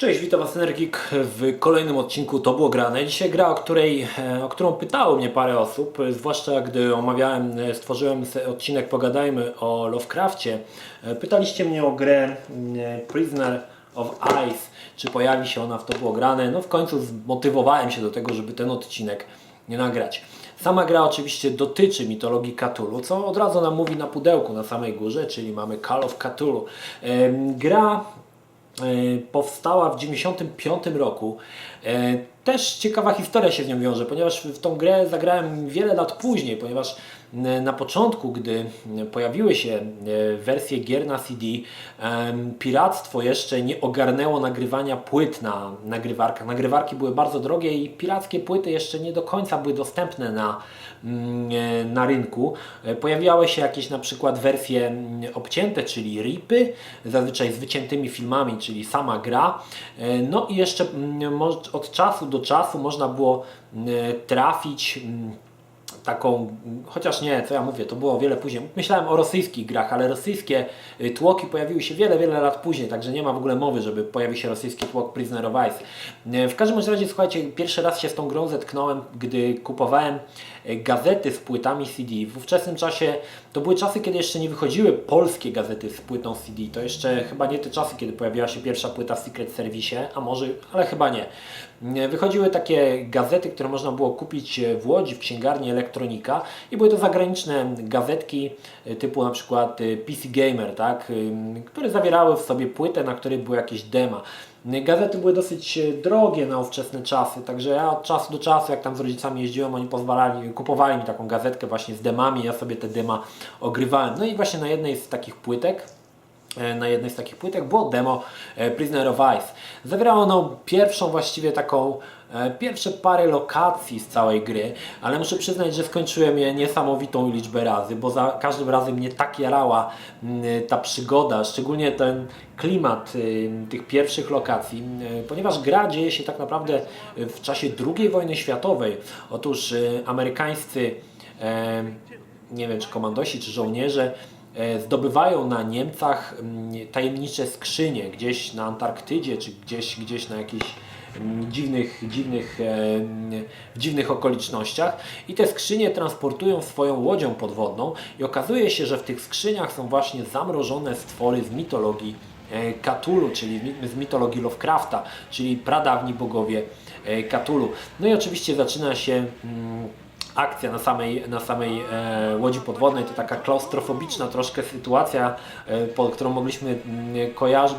Cześć, witam Was Energik w kolejnym odcinku To było grane. Dzisiaj gra, o którą pytało mnie parę osób, zwłaszcza gdy stworzyłem odcinek Pogadajmy o Lovecrafcie. Pytaliście mnie o grę Prisoner of Ice, czy pojawi się ona w To było grane. No w końcu zmotywowałem się do tego, żeby ten odcinek nie nagrać. Sama gra oczywiście dotyczy mitologii Cthulhu, co od razu nam mówi na pudełku na samej górze, czyli mamy Call of Cthulhu. Gra powstała w 1995 roku. Też ciekawa historia się z nią wiąże, ponieważ w tą grę zagrałem wiele lat później, ponieważ na początku, gdy pojawiły się wersje gier na CD, piractwo jeszcze nie ogarnęło nagrywania płyt na nagrywarkach. Nagrywarki były bardzo drogie i pirackie płyty jeszcze nie do końca były dostępne na rynku. Pojawiały się jakieś na przykład wersje obcięte, czyli ripy, zazwyczaj z wyciętymi filmami, czyli sama gra. No i jeszcze od czasu do czasu można było trafić taką, chociaż nie, co ja mówię, to było o wiele później. Myślałem o rosyjskich grach, ale rosyjskie tłoki pojawiły się wiele lat później, także nie ma w ogóle mowy, żeby pojawił się rosyjski tłok Prisoner of Ice. W każdym razie, słuchajcie, pierwszy raz się z tą grą zetknąłem, gdy kupowałem gazety z płytami CD. W ówczesnym czasie, to były czasy, kiedy jeszcze nie wychodziły polskie gazety z płytą CD. To jeszcze chyba nie te czasy, kiedy pojawiła się pierwsza płyta w Secret Service, a może, ale chyba nie. Wychodziły takie gazety, które można było kupić w Łodzi, w księgarni Elektronika i były to zagraniczne gazetki typu na przykład PC Gamer, tak? Które zawierały w sobie płytę, na której były jakieś dema. Gazety były dosyć drogie na ówczesne czasy, także ja od czasu do czasu, jak tam z rodzicami jeździłem, oni kupowali mi taką gazetkę właśnie z demami, ja sobie te dema ogrywałem. No i właśnie na jednej z takich płytek było demo Prisoner of Ice. Zawierało ono pierwszą właściwie taką, pierwsze parę lokacji z całej gry, ale muszę przyznać, że skończyłem je niesamowitą liczbę razy, bo za każdym razem mnie tak jarała ta przygoda, szczególnie ten klimat tych pierwszych lokacji, ponieważ gra dzieje się tak naprawdę w czasie II wojny światowej. Otóż amerykańscy, nie wiem czy komandosi, czy żołnierze, zdobywają na Niemcach tajemnicze skrzynie gdzieś na Antarktydzie, czy gdzieś na jakichś dziwnych okolicznościach i te skrzynie transportują swoją łodzią podwodną i okazuje się, że w tych skrzyniach są właśnie zamrożone stwory z mitologii Cthulhu, czyli z mitologii Lovecrafta, czyli pradawni bogowie Cthulhu. No i oczywiście zaczyna się akcja na samej łodzi podwodnej. To taka klaustrofobiczna troszkę sytuacja, którą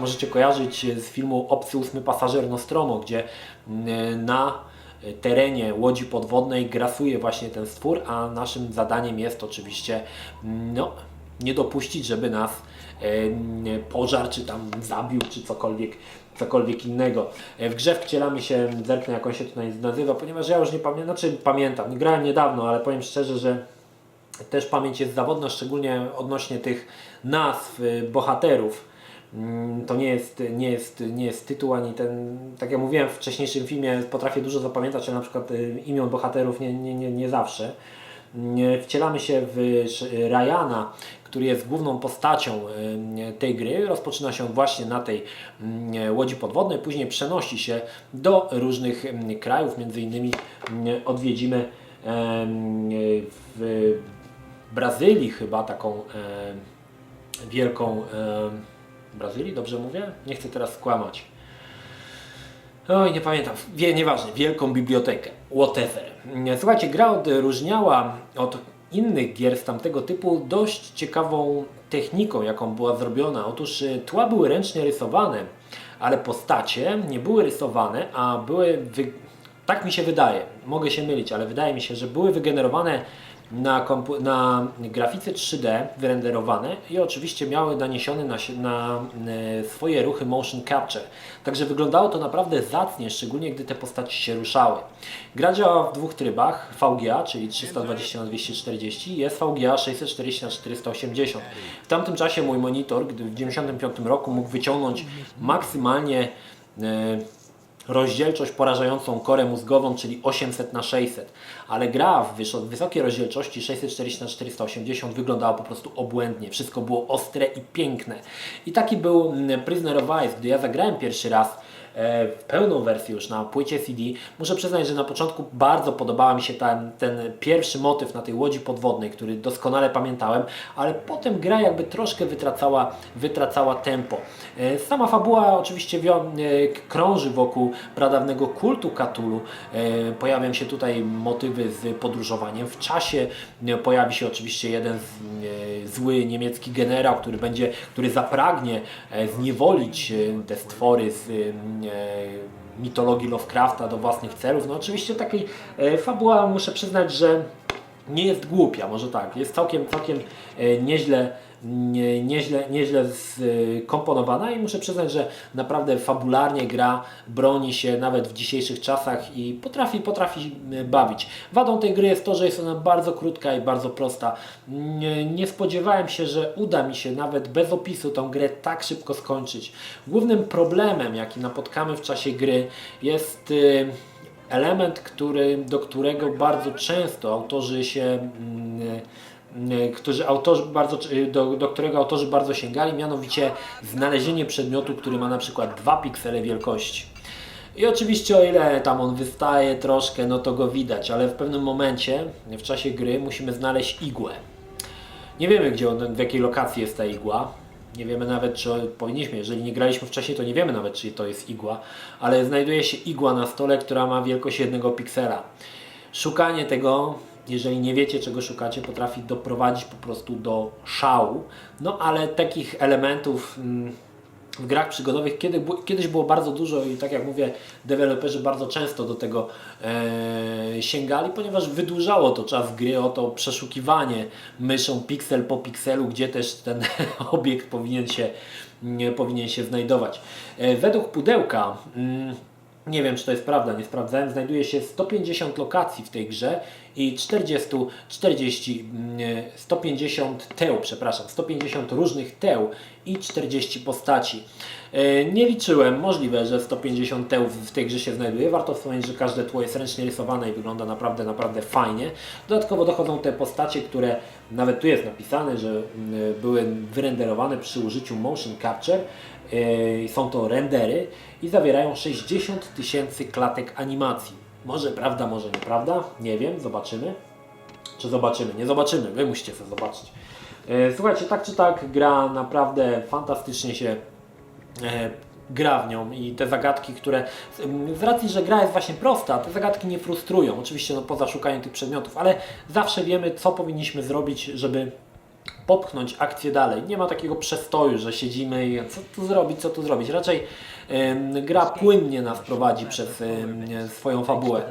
możecie kojarzyć z filmu Obcy ósmy pasażer Nostromo, gdzie na terenie łodzi podwodnej grasuje właśnie ten stwór, a naszym zadaniem jest oczywiście nie dopuścić, żeby nas pożar, czy tam zabił, czy cokolwiek innego. W grze wcielamy się, zerknę jak on się tutaj nazywa, ponieważ ja już nie pamiętam, nie grałem niedawno, ale powiem szczerze, że też pamięć jest zawodna, szczególnie odnośnie tych nazw bohaterów. To nie jest tytuł, ani ten, tak jak mówiłem w wcześniejszym filmie, potrafię dużo zapamiętać, ale na przykład imion bohaterów nie zawsze. Wcielamy się w Ryana, który jest główną postacią tej gry. Rozpoczyna się właśnie na tej łodzi podwodnej, później przenosi się do różnych krajów, między innymi odwiedzimy w Brazylii chyba taką wielką, Brazylii, dobrze mówię? Nie chcę teraz skłamać. Oj, nie pamiętam, nieważne, wielką bibliotekę, whatever. Słuchajcie, gra odróżniała od innych gier z tamtego typu dość ciekawą techniką, jaką była zrobiona. Otóż tła były ręcznie rysowane, ale postacie nie były rysowane, a były, tak mi się wydaje, mogę się mylić, ale wydaje mi się, że były wygenerowane na grafice 3D wyrenderowane i oczywiście miały naniesione na swoje ruchy motion capture. Także wyglądało to naprawdę zacnie, szczególnie gdy te postaci się ruszały. Gra działa w dwóch trybach, VGA, czyli 320x240 i jest VGA 640x480. W tamtym czasie mój monitor, gdy w 1995 roku mógł wyciągnąć maksymalnie rozdzielczość porażającą korę mózgową, czyli 800x600, ale gra w wysokiej rozdzielczości 640x480 wyglądała po prostu obłędnie, wszystko było ostre i piękne. I taki był Prisoner of Ice. Gdy ja zagrałem pierwszy raz w pełną wersję już na płycie CD. Muszę przyznać, że na początku bardzo podobała mi się ten pierwszy motyw na tej łodzi podwodnej, który doskonale pamiętałem, ale potem gra jakby troszkę wytracała tempo. Sama fabuła oczywiście krąży wokół pradawnego kultu Cthulhu. Pojawią się tutaj motywy z podróżowaniem w czasie. Pojawi się oczywiście jeden zły niemiecki generał, który zapragnie zniewolić te stwory z mitologii Lovecrafta do własnych celów. No oczywiście takiej fabuła, muszę przyznać, że nie jest głupia, może tak, jest całkiem nieźle skomponowana i muszę przyznać, że naprawdę fabularnie gra broni się nawet w dzisiejszych czasach i potrafi bawić. Wadą tej gry jest to, że jest ona bardzo krótka i bardzo prosta. Nie spodziewałem się, że uda mi się nawet bez opisu tą grę tak szybko skończyć. Głównym problemem, jaki napotkamy w czasie gry, jest element, do którego bardzo często do którego autorzy bardzo sięgali, mianowicie znalezienie przedmiotu, który ma na przykład 2 piksele wielkości. I oczywiście o ile tam on wystaje troszkę, no to go widać, ale w pewnym momencie w czasie gry musimy znaleźć igłę. Nie wiemy, w jakiej lokacji jest ta igła. Nie wiemy nawet, czy powinniśmy, jeżeli nie graliśmy wcześniej, to nie wiemy nawet, czy to jest igła, ale znajduje się igła na stole, która ma wielkość 1 piksela. Szukanie tego, jeżeli nie wiecie, czego szukacie, potrafi doprowadzić po prostu do szału. No ale takich elementów w grach przygodowych kiedyś było bardzo dużo i tak jak mówię, deweloperzy bardzo często do tego sięgali, ponieważ wydłużało to czas gry o to przeszukiwanie myszą piksel po pikselu, gdzie też ten obiekt powinien się znajdować. Według pudełka, nie wiem, czy to jest prawda, nie sprawdzałem, znajduje się 150 lokacji w tej grze i 150 różnych teł i 40 postaci. Nie liczyłem, możliwe, że 150 teł w tej grze się znajduje. Warto wspomnieć, że każde tło jest ręcznie rysowane i wygląda naprawdę fajnie. Dodatkowo dochodzą te postacie, które nawet tu jest napisane, że były wyrenderowane przy użyciu motion capture. Są to rendery i zawierają 60 000 klatek animacji. Może prawda, może nieprawda, nie wiem, zobaczymy. Czy zobaczymy? Nie zobaczymy, wy musicie sobie zobaczyć. Słuchajcie, tak czy tak, gra naprawdę fantastycznie się gra w nią i te zagadki, które z racji, że gra jest właśnie prosta, te zagadki nie frustrują. Oczywiście poza szukaniem tych przedmiotów, ale zawsze wiemy, co powinniśmy zrobić, żeby popchnąć akcję dalej. Nie ma takiego przestoju, że siedzimy i co tu zrobić. Raczej gra płynnie nas prowadzi przez swoją fabułę.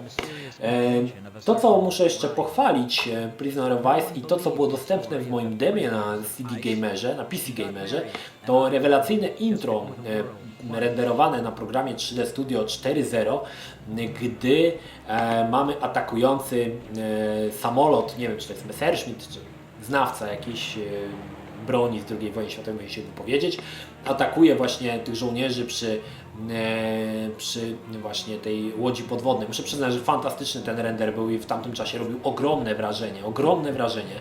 To, co muszę jeszcze pochwalić Prisoner of Ice i to, co było dostępne w moim demie na CD Gamerze, na PC Gamerze, to rewelacyjne intro renderowane na programie 3D Studio 4.0, gdy mamy atakujący samolot, nie wiem, czy to jest Messerschmitt, czy znawca jakiejś broni z II wojny światowej, się wypowiedzieć, atakuje właśnie tych żołnierzy przy właśnie tej łodzi podwodnej. Muszę przyznać, że fantastyczny ten render był i w tamtym czasie robił ogromne wrażenie.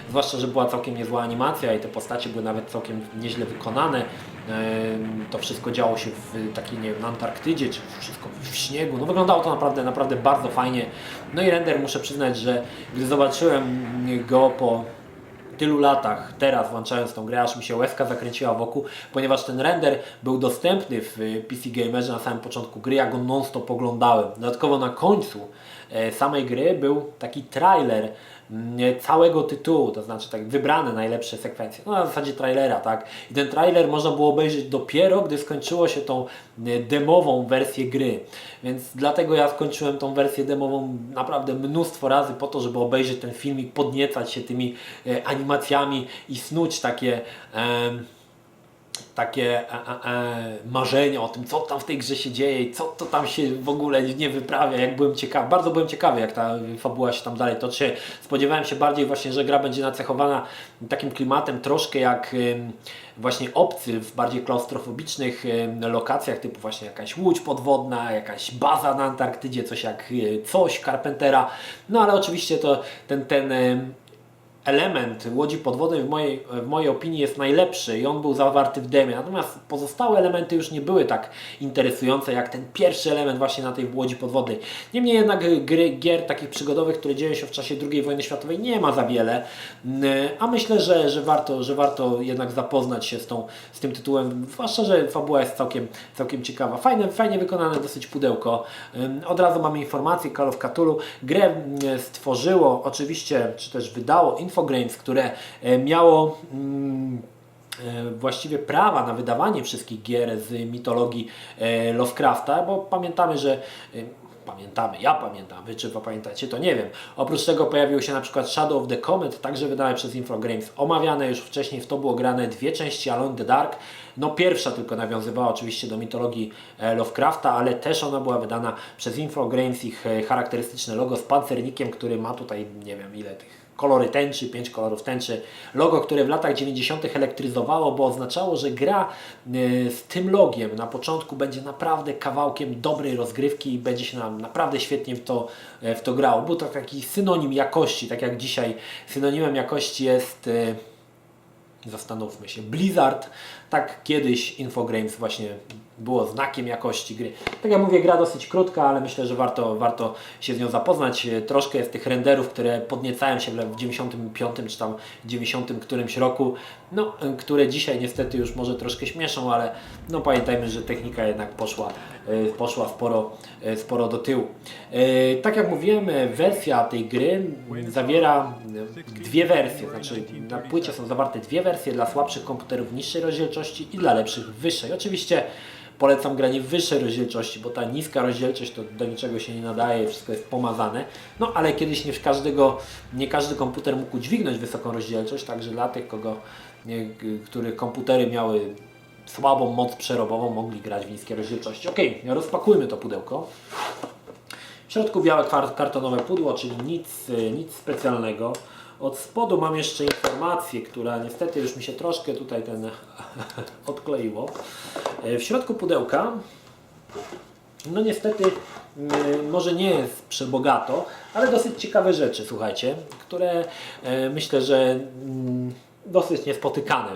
Zwłaszcza, że była całkiem niezła animacja i te postacie były nawet całkiem nieźle wykonane. To wszystko działo się w takiej, nie wiem, na Antarktydzie, czy wszystko w śniegu. No wyglądało to naprawdę bardzo fajnie. No i render, muszę przyznać, że gdy zobaczyłem go po tylu latach, teraz włączając tą grę, aż mi się łezka zakręciła wokół, ponieważ ten render był dostępny w PC Gamerze na samym początku gry, ja go non-stop oglądałem. Dodatkowo na końcu samej gry był taki trailer całego tytułu, to znaczy tak wybrane najlepsze sekwencje, no na zasadzie trailera, tak? I ten trailer można było obejrzeć dopiero, gdy skończyło się tą demową wersję gry. Więc dlatego ja skończyłem tą wersję demową naprawdę mnóstwo razy po to, żeby obejrzeć ten filmik, podniecać się tymi animacjami i snuć takie marzenia o tym, co tam w tej grze się dzieje i co to tam się w ogóle nie wyprawia, bardzo byłem ciekawy, jak ta fabuła się tam dalej toczy. Spodziewałem się bardziej właśnie, że gra będzie nacechowana takim klimatem troszkę jak właśnie Obcy w bardziej klaustrofobicznych lokacjach, typu właśnie jakaś łódź podwodna, jakaś baza na Antarktydzie, coś Carpentera, no ale oczywiście to ten element łodzi podwodnej w mojej opinii jest najlepszy i on był zawarty w demie, natomiast pozostałe elementy już nie były tak interesujące jak ten pierwszy element właśnie na tej łodzi podwodnej. Niemniej jednak gier takich przygodowych, które dzieją się w czasie II wojny światowej, nie ma za wiele, a myślę, że warto jednak zapoznać się z tym tytułem, zwłaszcza, że fabuła jest całkiem ciekawa. Fajnie wykonane dosyć pudełko. Od razu mamy informację, Call of Cthulhu. Grę stworzyło oczywiście, czy też wydało Infogrames, które miało właściwie prawa na wydawanie wszystkich gier z mitologii Lovecrafta, bo pamiętamy, że ja pamiętam, wy czy pamiętacie, to nie wiem. Oprócz tego pojawił się na przykład Shadow of the Comet, także wydane przez Infogrames, omawiane już wcześniej, w to było grane 2 części Alone in the Dark. No pierwsza tylko nawiązywała oczywiście do mitologii Lovecrafta, ale też ona była wydana przez Infogrames, ich charakterystyczne logo z pancernikiem, który ma tutaj nie wiem ile tych kolory tęczy, 5 kolorów tęczy. Logo, które w latach 90. elektryzowało, bo oznaczało, że gra z tym logiem na początku będzie naprawdę kawałkiem dobrej rozgrywki i będzie się nam naprawdę świetnie w to grało. Był to taki synonim jakości, tak jak dzisiaj synonimem jakości jest zastanówmy się, Blizzard, tak kiedyś Infogrames właśnie było znakiem jakości gry. Tak jak mówię, gra dosyć krótka, ale myślę, że warto się z nią zapoznać. Troszkę jest tych renderów, które podniecają się w 95 czy tam 90 którymś roku, no, które dzisiaj niestety już może troszkę śmieszą, ale no pamiętajmy, że technika jednak poszła sporo do tyłu. Tak jak mówiłem, wersja tej gry zawiera 2 wersje, znaczy na płycie są zawarte 2 wersje dla słabszych komputerów niższej rozdzielczości i dla lepszych wyższej. Oczywiście polecam granie w wyższej rozdzielczości, bo ta niska rozdzielczość to do niczego się nie nadaje, wszystko jest pomazane. No ale kiedyś nie każdy komputer mógł udźwignąć wysoką rozdzielczość, także dla tych, których komputery miały słabą moc przerobową, mogli grać w niskiej rozdzielczości. Ok, rozpakujmy to pudełko. W środku białe kartonowe pudło, czyli nic specjalnego. Od spodu mam jeszcze informację, która niestety już mi się troszkę tutaj odkleiło. W środku pudełka, no niestety może nie jest przebogato, ale dosyć ciekawe rzeczy, słuchajcie, które myślę, że dosyć niespotykane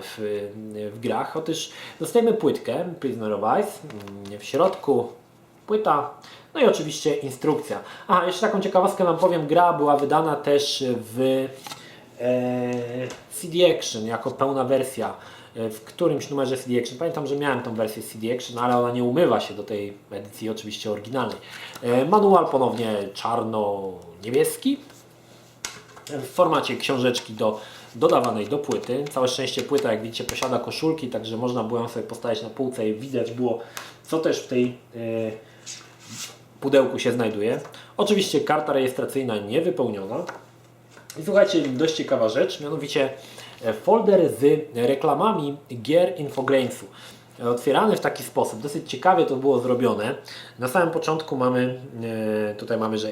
w grach. Otóż dostajemy płytkę Prisoner of Ice, w środku płyta, no i oczywiście instrukcja. Aha, jeszcze taką ciekawostkę Wam powiem, gra była wydana też w CD Action jako pełna wersja, w którymś numerze CD Action. Pamiętam, że miałem tą wersję CD Action, ale ona nie umywa się do tej edycji oczywiście oryginalnej. Manual ponownie czarno-niebieski w formacie książeczki dodawanej do płyty. Całe szczęście płyta, jak widzicie, posiada koszulki, także można było ją sobie postawić na półce i widać było, co też w tej pudełku się znajduje. Oczywiście karta rejestracyjna niewypełniona. I słuchajcie, dość ciekawa rzecz, mianowicie folder z reklamami gier Infogramesu. Otwierany w taki sposób. Dosyć ciekawie to było zrobione. Na samym początku tutaj mamy, że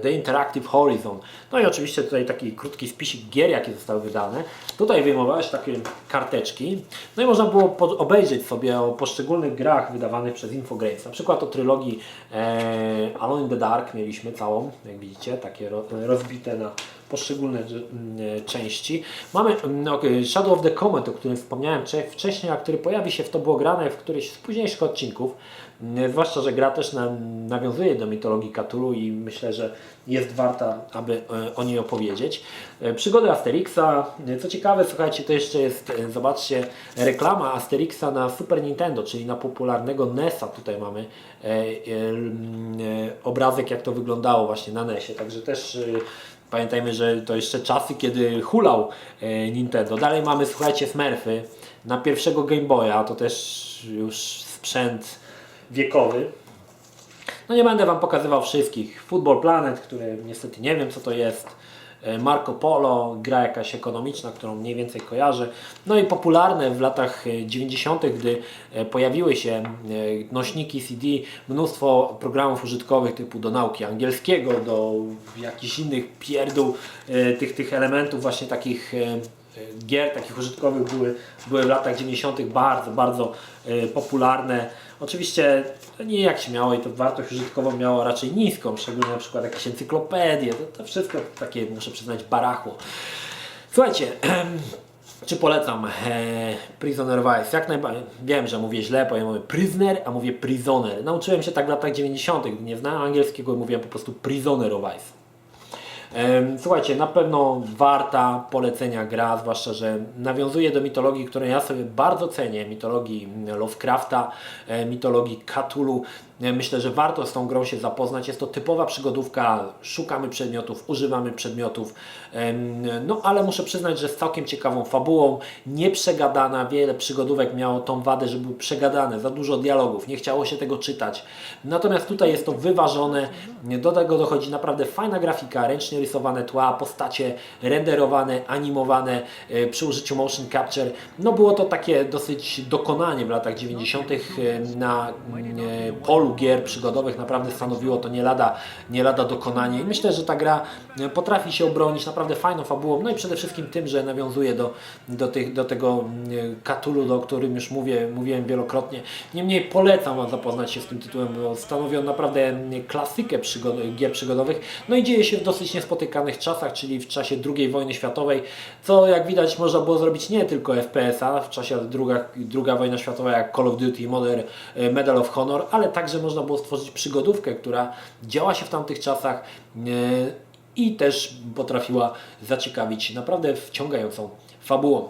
The Interactive Horizon. No i oczywiście tutaj taki krótki spisik gier, jakie zostały wydane. Tutaj wyjmowałeś takie karteczki. No i można było obejrzeć sobie o poszczególnych grach wydawanych przez Infogrames. Na przykład o trylogii Alone in the Dark mieliśmy całą, jak widzicie, takie rozbite na poszczególne części. Mamy Shadow of the Comet, o którym wspomniałem wcześniej, a który pojawi się to było grane w którymś z późniejszych odcinków. Zwłaszcza, że gra też nawiązuje do mitologii Cthulhu i myślę, że jest warta, aby o niej opowiedzieć. Przygody Asterixa. Co ciekawe, słuchajcie, to jeszcze jest, zobaczcie, reklama Asterixa na Super Nintendo, czyli na popularnego NES-a. Tutaj mamy obrazek, jak to wyglądało właśnie na NES-ie. Także też pamiętajmy, że to jeszcze czasy, kiedy hulał Nintendo. Dalej mamy, słuchajcie, Smurfy na pierwszego Game Boya. To też już sprzęt wiekowy. No nie będę Wam pokazywał wszystkich. Football Planet, które niestety nie wiem co to jest. Marco Polo, gra jakaś ekonomiczna, którą mniej więcej kojarzę. No i popularne w latach 90., gdy pojawiły się nośniki CD, mnóstwo programów użytkowych typu do nauki angielskiego, do jakichś innych pierdół, tych elementów właśnie takich gier, takich użytkowych były w latach 90. bardzo popularne. Oczywiście nie jak się miało i to wartość użytkową miało raczej niską, szczególnie na przykład jakieś encyklopedie, to wszystko takie, muszę przyznać, barachło. Słuchajcie, czy polecam Prisoner of Ice? Jak najbardziej. Wiem, że mówię źle, bo ja mówię prisoner, a mówię prisoner. Nauczyłem się tak w latach 90. Nie znałem angielskiego i mówiłem po prostu Prisoner of Ice. Słuchajcie, na pewno warta polecenia gra, zwłaszcza, że nawiązuje do mitologii, której ja sobie bardzo cenię, mitologii Lovecrafta, mitologii Cthulhu. Myślę, że warto z tą grą się zapoznać. Jest to typowa przygodówka, szukamy przedmiotów, używamy przedmiotów, no ale muszę przyznać, że z całkiem ciekawą fabułą, nieprzegadana. Wiele przygodówek miało tą wadę, że były przegadane, za dużo dialogów, nie chciało się tego czytać. Natomiast tutaj jest to wyważone, do tego dochodzi naprawdę fajna grafika, ręcznie rysowane tła, postacie renderowane, animowane przy użyciu motion capture. No było to takie dosyć dokonanie w latach 90. na polu gier przygodowych, naprawdę stanowiło to nie lada dokonanie i myślę, że ta gra potrafi się obronić naprawdę fajną fabułą, no i przede wszystkim tym, że nawiązuje do tego Cthulhu, o którym już mówiłem wielokrotnie. Niemniej polecam Wam zapoznać się z tym tytułem, bo stanowi on naprawdę klasykę gier przygodowych, no i dzieje się w dosyć niespotykanych czasach, czyli w czasie II wojny światowej, co jak widać można było zrobić nie tylko FPS-a, w czasie II wojna światowa jak Call of Duty, Medal of Honor, ale także można było stworzyć przygodówkę, która działa się w tamtych czasach i też potrafiła zaciekawić naprawdę wciągającą fabułą.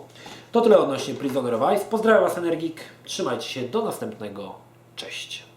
To tyle odnośnie Prisoner of Ice. Pozdrawiam Was, Energik. Trzymajcie się. Do następnego. Cześć.